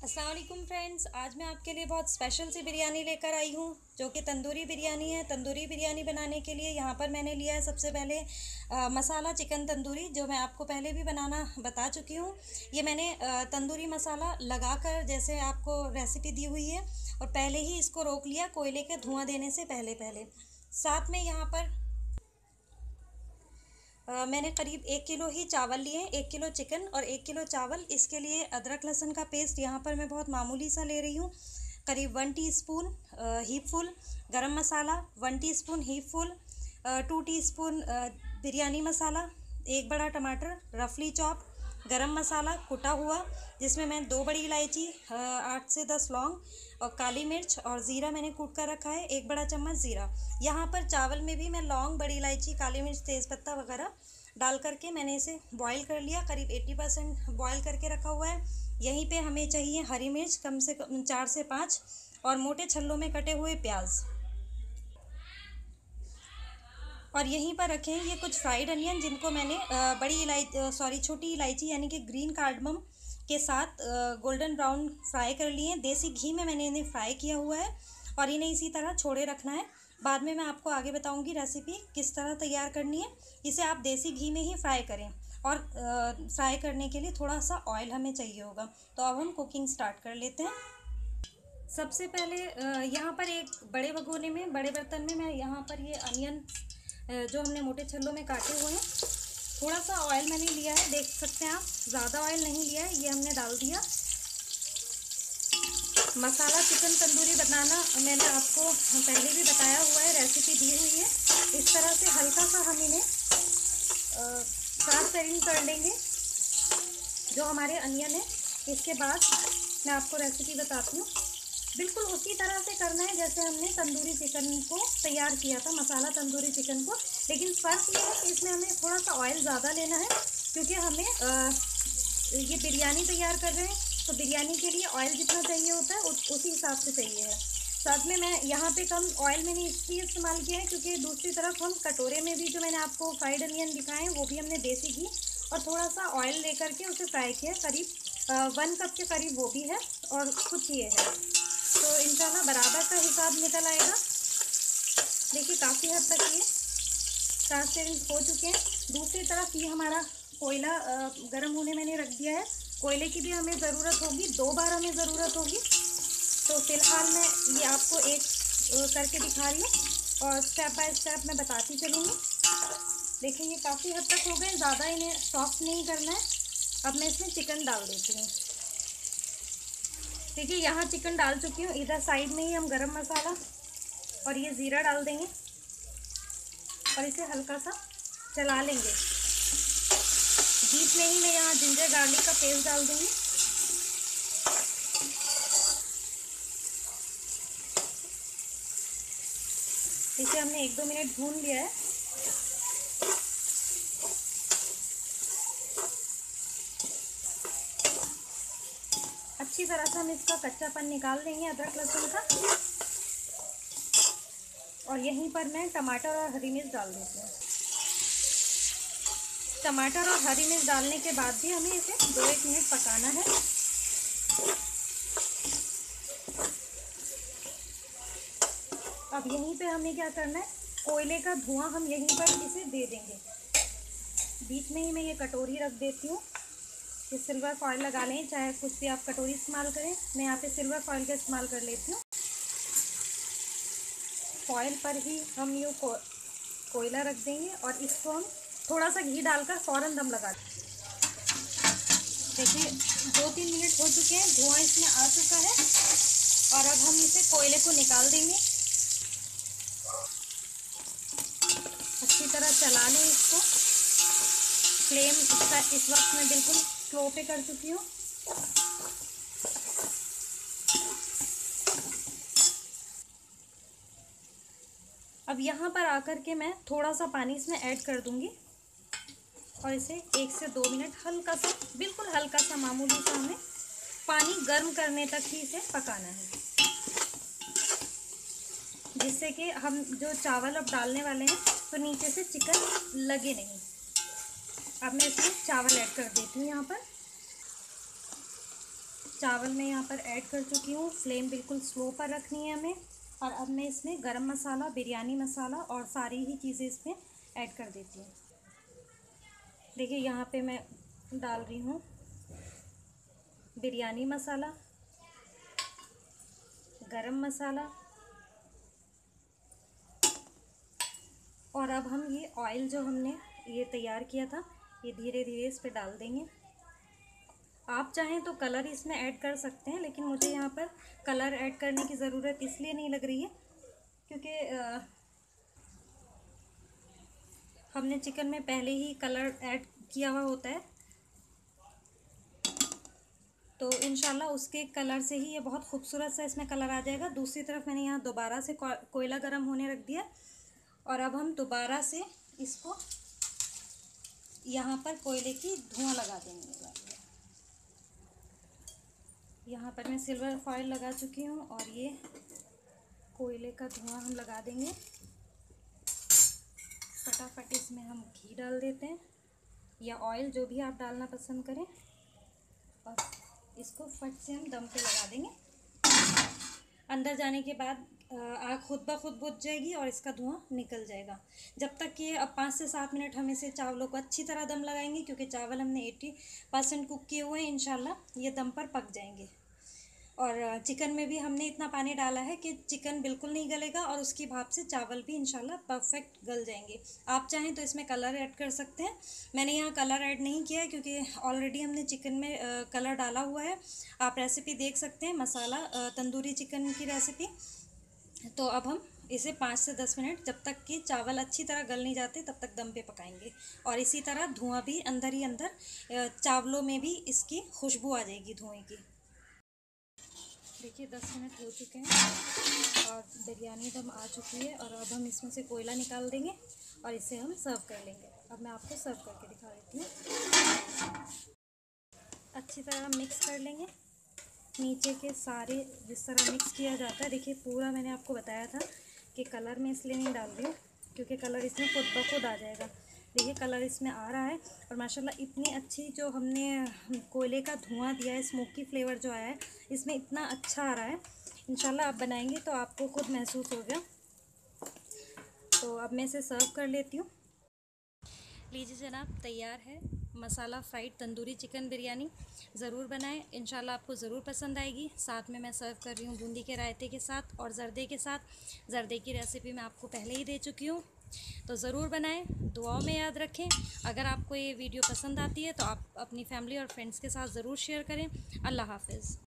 अस्सलाम वालेकुम फ्रेंड्स, आज मैं आपके लिए बहुत स्पेशल सी बिरयानी लेकर आई हूँ जो कि तंदूरी बिरयानी है। तंदूरी बिरयानी बनाने के लिए यहाँ पर मैंने लिया है सबसे पहले मसाला चिकन तंदूरी, जो मैं आपको पहले भी बनाना बता चुकी हूँ। ये मैंने तंदूरी मसाला लगाकर जैसे आपको रेसिपी दी हुई है और पहले ही इसको रोक लिया कोयले के धुआं देने से पहले। साथ में यहाँ पर मैंने करीब 1 किलो ही चावल लिए, 1 किलो चिकन और 1 किलो चावल। इसके लिए अदरक लहसुन का पेस्ट यहाँ पर मैं बहुत मामूली सा ले रही हूँ। करीब 1 teaspoon heap full garam masala, 1 teaspoon heap full 2 teaspoon biryani masala, 1 बड़ा टमाटर रफली चॉप, गरम मसाला कुटा हुआ जिसमें मैं 2 बड़ी इलायची, 8 से 10 लौंग और काली मिर्च और ज़ीरा मैंने कूट कर रखा है, 1 बड़ा चम्मच ज़ीरा। यहाँ पर चावल में भी मैं लौंग, बड़ी इलायची, काली मिर्च, तेज़पत्ता वगैरह डाल करके मैंने इसे बॉईल कर लिया। करीब 80% बॉईल करके रखा हुआ है। यहीं पे हमें चाहिए हरी मिर्च कम से कम 4 से 5 और मोटे छल्लों में कटे हुए प्याज। और यहीं पर रखे हैं ये कुछ फ्राइड अनियन जिनको मैंने छोटी इलायची यानी कि ग्रीन कार्डमम के साथ गोल्डन ब्राउन फ्राई कर लिए हैं। देसी घी में मैंने इन्हें फ्राई किया हुआ है और इन्हें इसी तरह छोड़े रखना है। बाद में मैं आपको आगे बताऊंगी रेसिपी किस तरह तैयार करनी है। इसे आप देसी घी में ही फ्राई करें और फ्राई करने के लिए थोड़ा सा ऑयल हमें चाहिए होगा। तो अब हम कुकिंग स्टार्ट कर लेते हैं। सबसे पहले यहाँ पर एक बड़े भगोने में, बड़े बर्तन में मैं यहाँ पर ये अनियन जो हमने मोटे छल्लों में काटे हुए हैं, थोड़ा सा ऑयल मैंने लिया है, देख सकते हैं आप, ज़्यादा ऑयल नहीं लिया है। ये हमने डाल दिया। मसाला चिकन तंदूरी बनाना मैंने आपको पहले भी बताया हुआ है, रेसिपी दी हुई है। इस तरह से हल्का सा हम इन्हें ट्रांसपेरेंट कर लेंगे जो हमारे अनियन है। इसके बाद मैं आपको रेसिपी बताती हूँ। बिल्कुल उसी तरह से करना है जैसे हमने तंदूरी चिकन को तैयार किया था, मसाला तंदूरी चिकन को। लेकिन फ़र्क ये है कि इसमें हमें थोड़ा सा ऑयल ज़्यादा लेना है क्योंकि हमें ये बिरयानी तैयार कर रहे हैं, तो बिरयानी के लिए ऑयल जितना चाहिए होता है उसी हिसाब से चाहिए है। साथ में मैं यहाँ पे कम ऑयल मैंने इसलिए इस्तेमाल किया है क्योंकि दूसरी तरफ हम कटोरे में भी जो मैंने आपको फ्राइड अनियन दिखाए हैं वो भी हमने देसी घी और थोड़ा सा ऑयल लेकर के उसे फ्राई किया। करीब 1 कप के करीब वो भी है और कुछ ये है, तो इंशाल्लाह बराबर का हिसाब निकल आएगा। देखिए काफ़ी हद तक ये ट्रांसपेरेंट हो चुके हैं। दूसरी तरफ ये हमारा कोयला गर्म होने मैंने रख दिया है। कोयले की भी हमें ज़रूरत होगी, 2 बार हमें ज़रूरत होगी। तो फ़िलहाल मैं ये आपको एक करके दिखा रही हूँ और स्टेप बाय स्टेप मैं बताती चलूँगी। देखिए ये काफ़ी हद तक हो गए, ज़्यादा इन्हें सॉफ्ट नहीं करना है। अब मैं इसमें चिकन डाल देती हूँ। देखिए यहाँ चिकन डाल चुकी हूँ। इधर साइड में ही हम गरम मसाला और ये ज़ीरा डाल देंगे और इसे हल्का सा चला लेंगे। बीच में ही मैं यहाँ जिंजर गार्लिक का पेस्ट डाल दूँगी। इसे हमने 1-2 मिनट भून लिया है। अच्छी तरह से हम इसका कच्चापन निकाल देंगे अदरक लहसुन का। और यहीं पर मैं टमाटर और हरी मिर्च डाल देती हूँ। टमाटर और हरी मिर्च डालने के बाद भी हमें इसे 2-1 मिनट पकाना है। अब यहीं पे हमें क्या करना है, कोयले का धुआं हम यहीं पर इसे दे देंगे। बीच में ही मैं ये कटोरी रख देती हूँ। ये सिल्वर फॉयल लगा लें, चाहे कुछ भी आप कटोरी इस्तेमाल करें। मैं यहाँ पे सिल्वर फॉयल का इस्तेमाल कर लेती हूँ। फॉयल पर ही हम ये कोयला रख देंगे और इसको हम थोड़ा सा घी डालकर फ़ौरन दम लगा दें। देखिए 2-3 मिनट हो चुके हैं, धुआं इसमें आ चुका है और अब हम इसे कोयले को निकाल देंगे। अच्छी तरह चला लें इसको। फ्लेम इसका इस वक्त मैं बिल्कुल स्लो पे कर चुकी हूँ। अब यहाँ पर आकर के मैं थोड़ा सा पानी इसमें ऐड कर दूँगी और इसे 1 से 2 मिनट हल्का सा, बिल्कुल हल्का सा मामूली सा हमें पानी गर्म करने तक ही इसे पकाना है, जिससे कि हम जो चावल अब डालने वाले हैं तो नीचे से चिकन लगे नहीं। अब मैं इसमें चावल ऐड कर देती हूँ यहाँ पर। चावल मैं यहाँ पर ऐड कर चुकी हूँ। फ्लेम बिल्कुल स्लो पर रखनी है हमें। और अब मैं इसमें गरम मसाला, बिरयानी मसाला और सारी ही चीज़ें इसमें ऐड कर देती हूँ। देखिए यहाँ पे मैं डाल रही हूँ बिरयानी मसाला, गरम मसाला, और अब हम ये ऑयल जो हमने ये तैयार किया था ये धीरे धीरे इस पे डाल देंगे। आप चाहें तो कलर इसमें ऐड कर सकते हैं, लेकिन मुझे यहाँ पर कलर ऐड करने की ज़रूरत इसलिए नहीं लग रही है क्योंकि हमने चिकन में पहले ही कलर ऐड किया हुआ होता है, तो इंशाल्लाह उसके कलर से ही ये बहुत खूबसूरत सा इसमें कलर आ जाएगा। दूसरी तरफ मैंने यहाँ दोबारा से कोयला गर्म होने रख दिया और अब हम दोबारा से इसको यहाँ पर कोयले की धुआं लगा देंगे। यहाँ पर मैं सिल्वर फॉइल लगा चुकी हूँ और ये कोयले का धुआं हम लगा देंगे। फटाफट इसमें हम घी डाल देते हैं या ऑयल, जो भी आप डालना पसंद करें, और इसको फट से हम दम पे लगा देंगे। अंदर जाने के बाद आग खुद ब खुद बुझ जाएगी और इसका धुआं निकल जाएगा। जब तक कि अब 5 से 7 मिनट हम इसे चावलों को अच्छी तरह दम लगाएंगे, क्योंकि चावल हमने 80% कुक किए हुए हैं। इंशाल्लाह ये दम पर पक जाएंगे। और चिकन में भी हमने इतना पानी डाला है कि चिकन बिल्कुल नहीं गलेगा और उसकी भाप से चावल भी इंशाल्लाह परफेक्ट गल जाएंगे। आप चाहें तो इसमें कलर ऐड कर सकते हैं। मैंने यहाँ कलर ऐड नहीं किया है क्योंकि ऑलरेडी हमने चिकन में कलर डाला हुआ है। आप रेसिपी देख सकते हैं, मसाला तंदूरी चिकन की रेसिपी। तो अब हम इसे 5 से 10 मिनट, जब तक कि चावल अच्छी तरह गल नहीं जाते, तब तक दम पे पकाएंगे। और इसी तरह धुआं भी अंदर ही अंदर चावलों में भी इसकी खुशबू आ जाएगी धुएँ की। देखिए 10 मिनट हो चुके हैं और बिरयानी दम आ चुकी है। और अब हम इसमें से कोयला निकाल देंगे और इसे हम सर्व कर लेंगे। अब मैं आपको सर्व करके दिखा देती हूँ। अच्छी तरह मिक्स कर लेंगे, नीचे के सारे जिस तरह मिक्स किया जाता है। देखिए पूरा मैंने आपको बताया था कि कलर मैं इसलिए नहीं डाल रही हूँ क्योंकि कलर इसमें खुद ब खुद आ जाएगा। देखिए कलर इसमें आ रहा है और माशाल्लाह इतनी अच्छी जो हमने कोयले का धुआं दिया है, स्मोकी फ्लेवर जो आया है इसमें इतना अच्छा आ रहा है। इंशाल्लाह आप बनाएंगे तो आपको खुद महसूस होगा। तो अब मैं इसे सर्व कर लेती हूँ। लीजिए जनाब, तैयार है मसाला फ्राइड तंदूरी चिकन बिरयानी। ज़रूर बनाएं, इंशाल्लाह आपको ज़रूर पसंद आएगी। साथ में मैं सर्व कर रही हूँ बूंदी के रायते के साथ और ज़र्दे के साथ। ज़र्दे की रेसिपी मैं आपको पहले ही दे चुकी हूँ, तो ज़रूर बनाएं, दुआओं में याद रखें। अगर आपको ये वीडियो पसंद आती है तो आप अपनी फैमिली और फ्रेंड्स के साथ ज़रूर शेयर करें। अल्लाह हाफ़िज़।